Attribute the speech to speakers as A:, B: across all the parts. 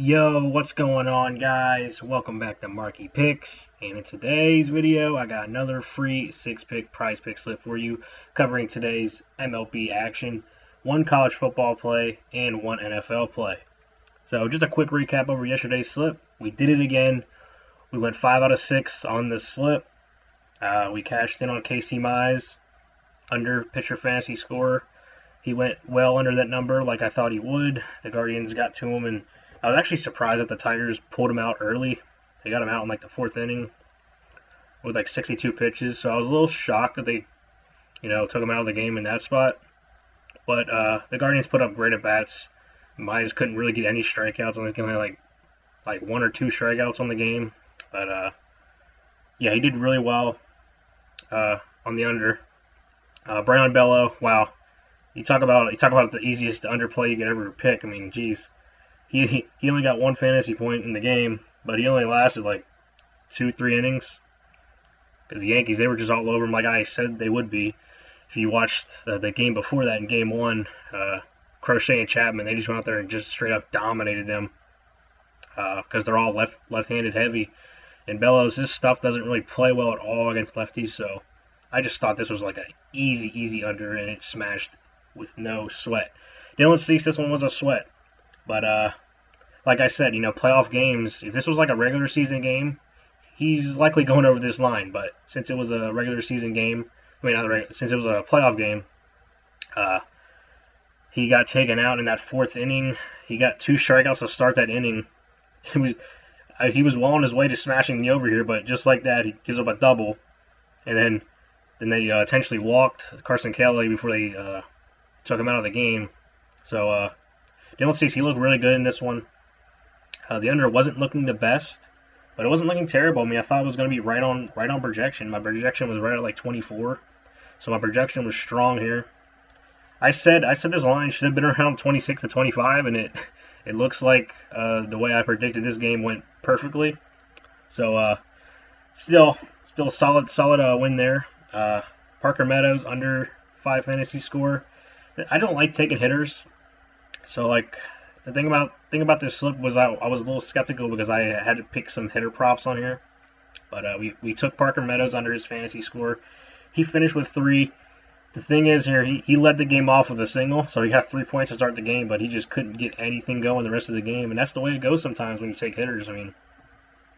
A: Yo, what's going on, guys? Welcome back to Marky Picks. And in today's video, I got another free 6-pick prize pick slip for you, covering today's MLB action, one college football play, and one NFL play. So just a quick recap over yesterday's slip. We did it again. We went 5 out of 6 on this slip. We cashed in on Casey Mize, under pitcher fantasy score. He went well under that number like I thought he would. The Guardians got to him, and I was actually surprised that the Tigers pulled him out early. They got him out in like the 4th inning with like 62 pitches. So I was a little shocked that they, took him out of the game in that spot. But the Guardians put up great at bats. Mize couldn't really get any strikeouts. Only had like 1 or 2 strikeouts on the game. But yeah, he did really well on the under. Brian Bello, wow. You talk about the easiest underplay you could ever pick. I mean, geez. He only got 1 fantasy point in the game, but he only lasted like 2-3 innings. Because the Yankees, they were just all over him like I said they would be. If you watched the game before that in Game 1, Crochet and Chapman, they just went out there and just straight up dominated them. Because they're all left-handed heavy. And Bellows, his stuff doesn't really play well at all against lefties, so I just thought this was like an easy under, and it smashed with no sweat. Dylan Cease, this one was a sweat. But like I said, playoff games, if this was like a regular season game, he's likely going over this line. But since it was a regular season game, since it was a playoff game, he got taken out in that 4th inning. He got 2 strikeouts to start that inning. He was well on his way to smashing the over here, but just like that, he gives up a double. And then they intentionally walked Carson Kelly before they took him out of the game. So Dylan Cease, he looked really good in this one. The under wasn't looking the best, but it wasn't looking terrible. I mean, I thought it was going to be right on projection. My projection was right at like 24, so my projection was strong here. I said this line should have been around 26 to 25, and it looks like the way I predicted this game went perfectly. So still solid win there. Parker Meadows under 5 fantasy score. I don't like taking hitters. So, like, the thing about this slip was I was a little skeptical because I had to pick some hitter props on here. But we took Parker Meadows under his fantasy score. He finished with 3. The thing is here, he led the game off with a single, so he got 3 points to start the game, but he just couldn't get anything going the rest of the game. And that's the way it goes sometimes when you take hitters. I mean,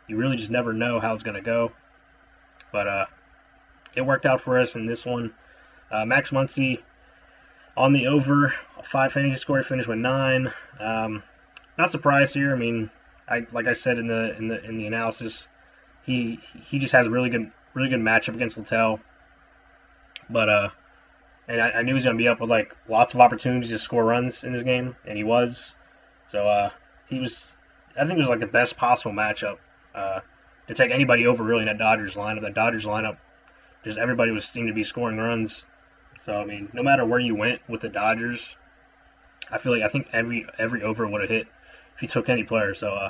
A: you really just never know how it's going to go. But it worked out for us in this one. Max Muncy on the over, 5 fantasy score, he finished with 9. Not surprised here. I mean, like I said in the analysis, he just has a really good matchup against Littell. But and I knew he was going to be up with like lots of opportunities to score runs in this game, and he was. So I think it was like the best possible matchup to take anybody over really in that Dodgers lineup. That Dodgers lineup, just everybody seemed to be scoring runs. So, I mean, no matter where you went with the Dodgers, I think every over would have hit if you took any player. So,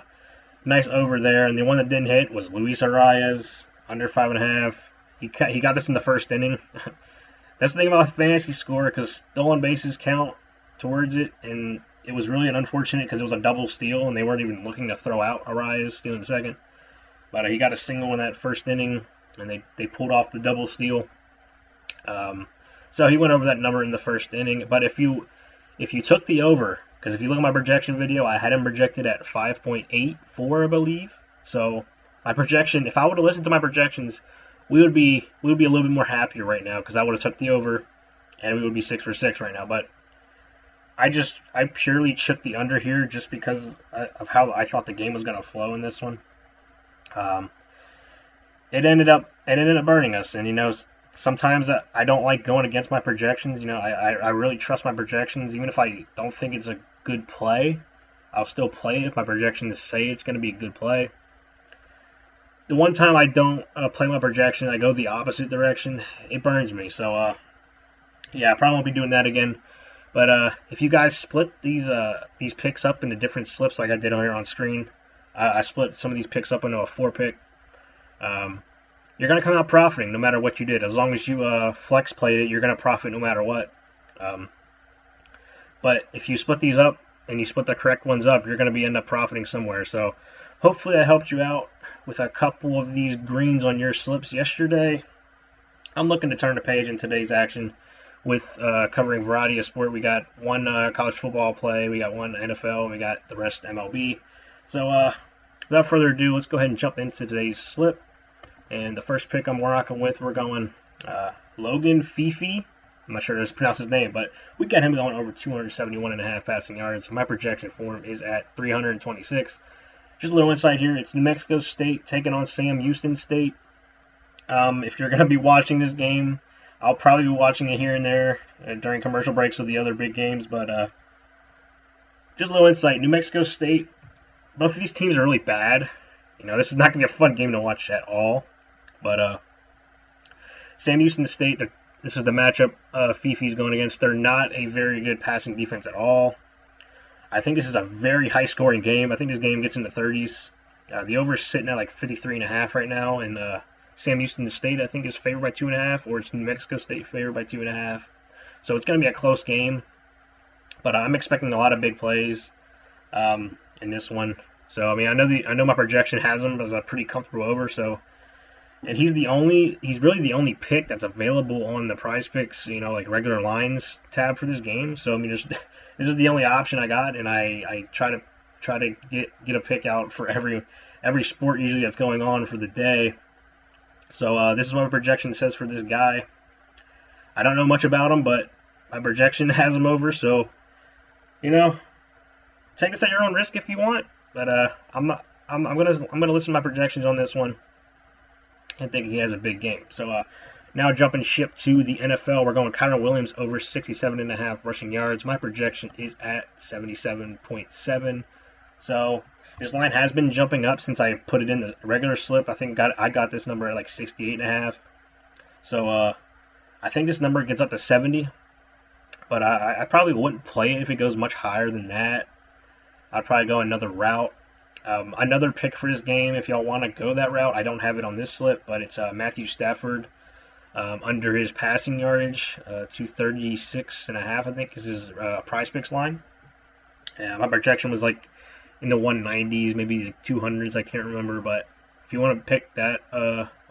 A: nice over there. And the one that didn't hit was Luis Arias, under 5.5. He got this in the 1st inning. That's the thing about fantasy score, because stolen bases count towards it. And it was really unfortunate because it was a double steal, and they weren't even looking to throw out Arias stealing second. But he got a single in that 1st inning, and they pulled off the double steal. So he went over that number in the 1st inning. But if you took the over, because if you look at my projection video, I had him projected at 5.84, I believe. So my projection, if I would have listened to my projections, we would be a little bit more happier right now, because I would have took the over, and we would be 6 for 6 right now. But I purely took the under here just because of how I thought the game was going to flow in this one. It ended up burning us, and sometimes I don't like going against my projections. I really trust my projections. Even if I don't think it's a good play, I'll still play it if my projections say it's going to be a good play. The one time I don't play my projection, I go the opposite direction, it burns me. So, yeah, I probably won't be doing that again. But if you guys split these picks up into different slips like I did on here on screen, I split some of these picks up into a 4-pick. You're going to come out profiting no matter what you did. As long as you flex played it, you're going to profit no matter what. But if you split these up and you split the correct ones up, you're going to end up profiting somewhere. So hopefully I helped you out with a couple of these greens on your slips yesterday. I'm looking to turn the page in today's action with covering a variety of sport. We got one college football play, we got one NFL, we got the rest MLB. So without further ado, let's go ahead and jump into today's slip. And the first pick I'm rocking with, we're going Logan Fifi. I'm not sure how to pronounce his name, but we got him going over 271.5 passing yards. My projection for him is at 326. Just a little insight here. It's New Mexico State taking on Sam Houston State. If you're going to be watching this game, I'll probably be watching it here and there during commercial breaks of the other big games. But just a little insight. New Mexico State, both of these teams are really bad. This is not going to be a fun game to watch at all. But Sam Houston State, this is the matchup Fifi's going against. They're not a very good passing defense at all. I think this is a very high-scoring game. I think this game gets in the 30s. The over is sitting at like 53.5 right now, and Sam Houston State, I think, is favored by 2.5, or it's New Mexico State favored by 2.5. So it's going to be a close game, but I'm expecting a lot of big plays in this one. So I know my projection has him as a pretty comfortable over. And he's really the only pick that's available on the PrizePicks, like regular lines tab for this game. So this is the only option I got, and I try to get a pick out for every sport usually that's going on for the day. So this is what my projection says for this guy. I don't know much about him, but my projection has him over. So take this at your own risk if you want. But I'm gonna listen to my projections on this one. I think he has a big game. So now jumping ship to the NFL, we're going Kyren Williams over 67.5 rushing yards. My projection is at 77.7. So this line has been jumping up since I put it in the regular slip. I think I got this number at like 68.5. So I think this number gets up to 70. But I probably wouldn't play it if it goes much higher than that. I'd probably go another route. Another pick for this game, if y'all want to go that route, I don't have it on this slip, but it's Matthew Stafford under his passing yardage, 236.5, I think, is his PrizePicks line. My projection was like in the 190s, maybe the 200s, I can't remember, but if you want to pick that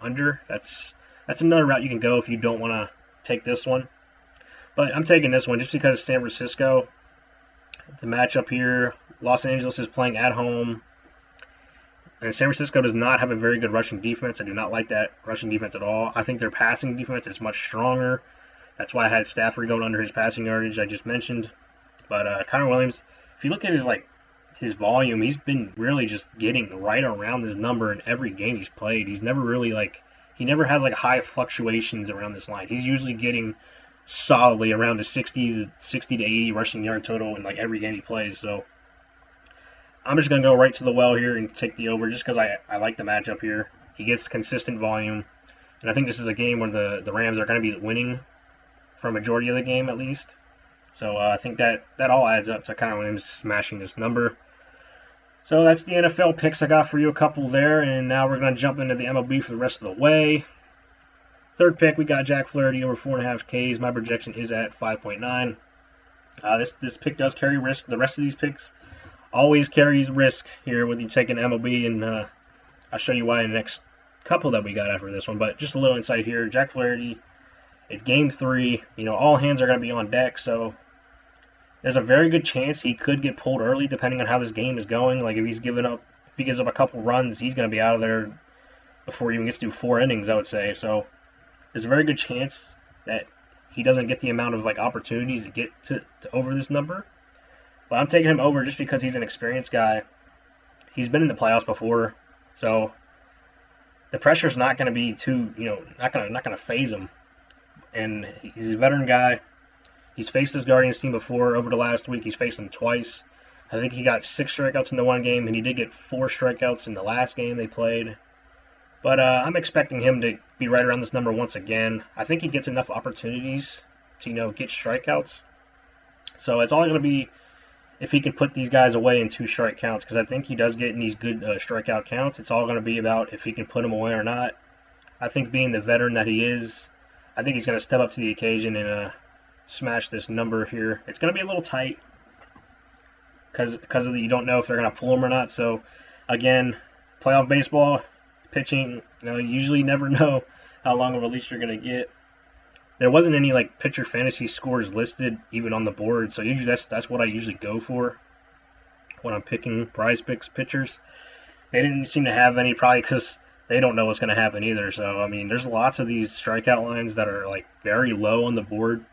A: under, that's another route you can go if you don't want to take this one. But I'm taking this one just because San Francisco, the matchup here, Los Angeles is playing at home. And San Francisco does not have a very good rushing defense. I do not like that rushing defense at all. I think their passing defense is much stronger. That's why I had Stafford going under his passing yardage I just mentioned. But Kyren Williams, if you look at his volume, he's been really just getting right around this number in every game he's played. He's never really he never has high fluctuations around this line. He's usually getting solidly around the 60 to 80 rushing yard total in every game he plays. So I'm just going to go right to the well here and take the over just because I like the matchup here. He gets consistent volume, and I think this is a game where the Rams are going to be winning for a majority of the game at least. So I think that all adds up to Kyren Williams smashing this number. So that's the NFL picks I got for you, a couple there, and now we're going to jump into the MLB for the rest of the way. Third pick, we got Jack Flaherty over 4.5 Ks. My projection is at 5.9. This pick does carry risk. The rest of these picks always carries risk here with you taking MLB, and I'll show you why in the next couple that we got after this one. But just a little insight here. Jack Flaherty, it's game 3. All hands are going to be on deck, so there's a very good chance he could get pulled early depending on how this game is going. If he gives up a couple runs, he's going to be out of there before he even gets to 4 innings, I would say. So there's a very good chance that he doesn't get the amount of opportunities to get to over this number. But I'm taking him over just because he's an experienced guy. He's been in the playoffs before, so the pressure's not going to be too, not going to phase him. And he's a veteran guy. He's faced this Guardians team before. Over the last week, he's faced them twice. I think he got 6 strikeouts in the one game, and he did get 4 strikeouts in the last game they played. But I'm expecting him to be right around this number once again. I think he gets enough opportunities to, get strikeouts. So it's all going to be if he can put these guys away in 2 strike counts, because I think he does get in these good strikeout counts. It's all going to be about if he can put them away or not. I think being the veteran that he is, I think he's going to step up to the occasion and smash this number here. It's going to be a little tight. because of the, you don't know if they're gonna pull him or not. So again, playoff baseball, pitching, you usually never know how long of a leash you're gonna get. There wasn't any like pitcher fantasy scores listed even on the board, so usually that's what I usually go for when I'm picking PrizePicks pitchers. They didn't seem to have any, probably because they don't know what's going to happen either. So I mean, there's lots of these strikeout lines that are like very low on the board,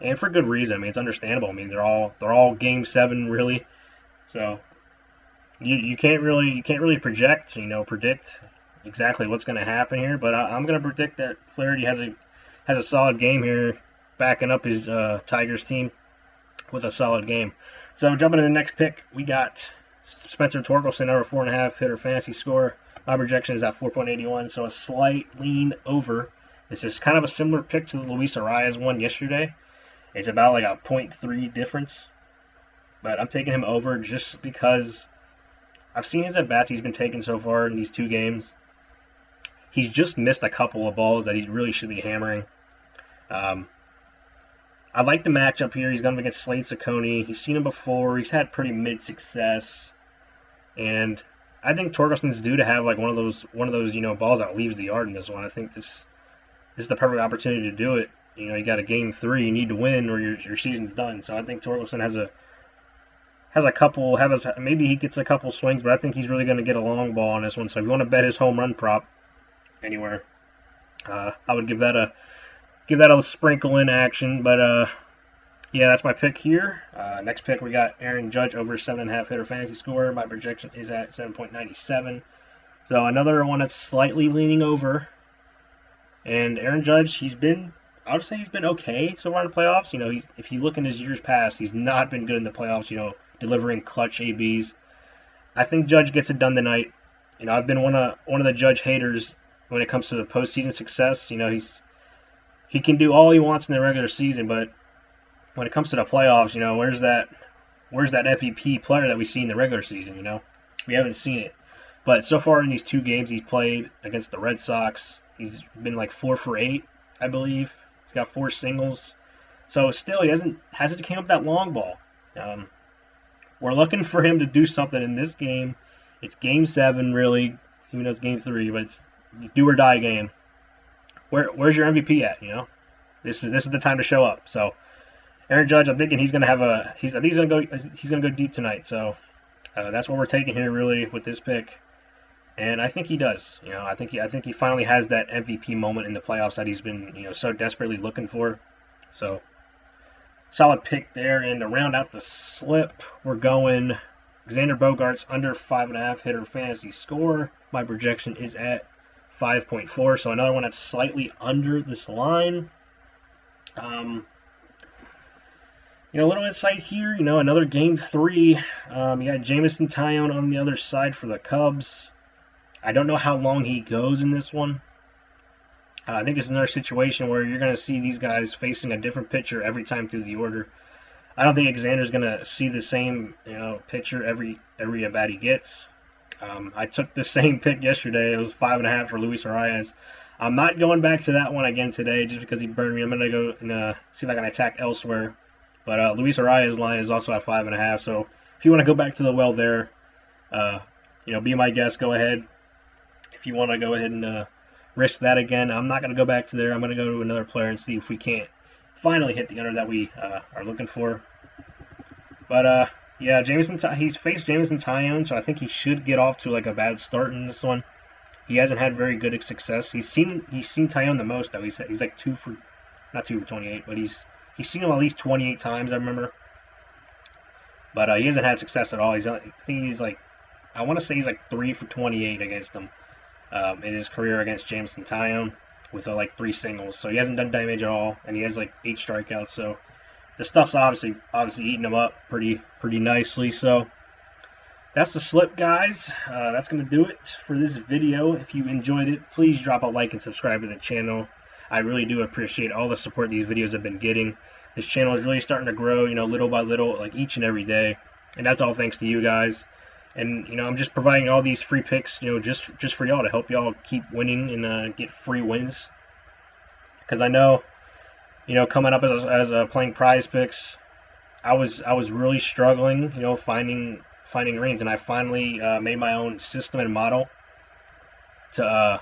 A: and for good reason. I mean, it's understandable. I mean, they're all Game 7 really, so you can't really predict exactly what's going to happen here. But I'm going to predict that Flaherty has a solid game here, backing up his Tigers team with a solid game. So jumping to the next pick, we got Spencer Torkelson over 4.5 hitter fantasy score. My projection is at 4.81, so a slight lean over. This is kind of a similar pick to the Luis Arias one yesterday. It's about like a 0.3 difference, but I'm taking him over just because I've seen his at-bats he's been taking so far in these 2 games. He's just missed a couple of balls that he really should be hammering. I like the matchup here. He's going against Slate Ciccone. He's seen him before. He's had pretty mid success, and I think Torkelson's due to have like one of those balls that leaves the yard in this one. I think this is the perfect opportunity to do it. You got a Game 3. You need to win, or your season's done. So I think Torkelson maybe he gets a couple swings, but I think he's really going to get a long ball on this one. So if you want to bet his home run prop anywhere, I would give that a sprinkle in action. But yeah, that's my pick here. Next pick, we got Aaron Judge over 7.5 hitter fantasy score. My projection is at 7.97. So another one that's slightly leaning over. And Aaron Judge, I would say he's been okay so far in the playoffs. If you look in his years past, he's not been good in the playoffs, delivering clutch ABs. I think Judge gets it done tonight. I've been one of the Judge haters when it comes to the postseason success. He can do all he wants in the regular season, but when it comes to the playoffs, where's that MVP player that we see in the regular season? We haven't seen it. But so far in these 2 games he's played against the Red Sox, he's been like 4 for 8, I believe. He's got 4 singles. So still, he hasn't came up that long ball. We're looking for him to do something in this game. It's Game 7, really, even though it's Game 3, but it's a do or die game. Where's your MVP at? This is the time to show up. So Aaron Judge, I'm thinking he's gonna go deep tonight. So that's what we're taking here really with this pick, and I think he does. I think he finally has that MVP moment in the playoffs that he's been so desperately looking for. So solid pick there. And to round out the slip, we're going Xander Bogaerts under 5.5 hitter fantasy score. My projection is at 5.4, so another one that's slightly under this line. A little insight here, another Game 3. You got Jameson Taillon on the other side for the Cubs. I don't know how long he goes in this one. I think it's another situation where you're going to see these guys facing a different pitcher every time through the order. I don't think Xander's going to see the same pitcher every at bat he gets. I took the same pick yesterday. It was 5.5 for Luis Arias. I'm not going back to that one again today just because he burned me. I'm going to go and see if I can attack elsewhere. But Luis Arias' line is also at 5.5. So if you want to go back to the well there, be my guest. Go ahead. If you want to go ahead and risk that again, I'm not going to go back to there. I'm going to go to another player and see if we can't finally hit the under that we are looking for. But yeah, he's faced Jameson Taillon, so I think he should get off to like a bad start in this one. He hasn't had very good success. He's seen Taillon the most though. He's like not 2 for 28, but he's seen him at least 28 times, I remember. But he hasn't had success at all. I want to say he's like 3 for 28 against him in his career against Jameson Taillon with like 3 singles. So he hasn't done damage at all, and he has like 8 strikeouts. So the stuff's obviously eating him up pretty nicely. So that's the slip, guys. That's going to do it for this video. If you enjoyed it, please drop a like and subscribe to the channel. I really do appreciate all the support these videos have been getting. This channel is really starting to grow, little by little, like each and every day. And that's all thanks to you guys. And, I'm just providing all these free picks, just for y'all to help y'all keep winning and get free wins. Because I know, coming up as playing PrizePicks, I was really struggling, finding greens, and I finally made my own system and model to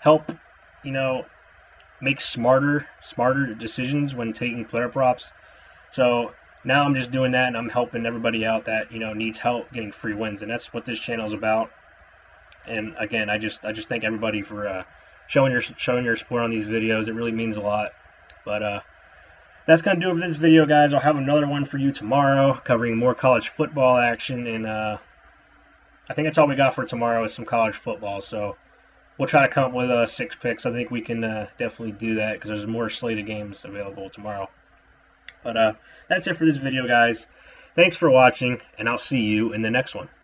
A: help you know make smarter decisions when taking player props. So now I'm just doing that, and I'm helping everybody out that needs help getting free wins, and that's what this channel is about. And again, I just thank everybody for showing your support on these videos. It really means a lot. But that's gonna do it for this video, guys. I'll have another one for you tomorrow, covering more college football action, and I think that's all we got for tomorrow is some college football. So we'll try to come up with 6 picks. I think we can definitely do that because there's more slated games available tomorrow. But that's it for this video, guys. Thanks for watching, and I'll see you in the next one.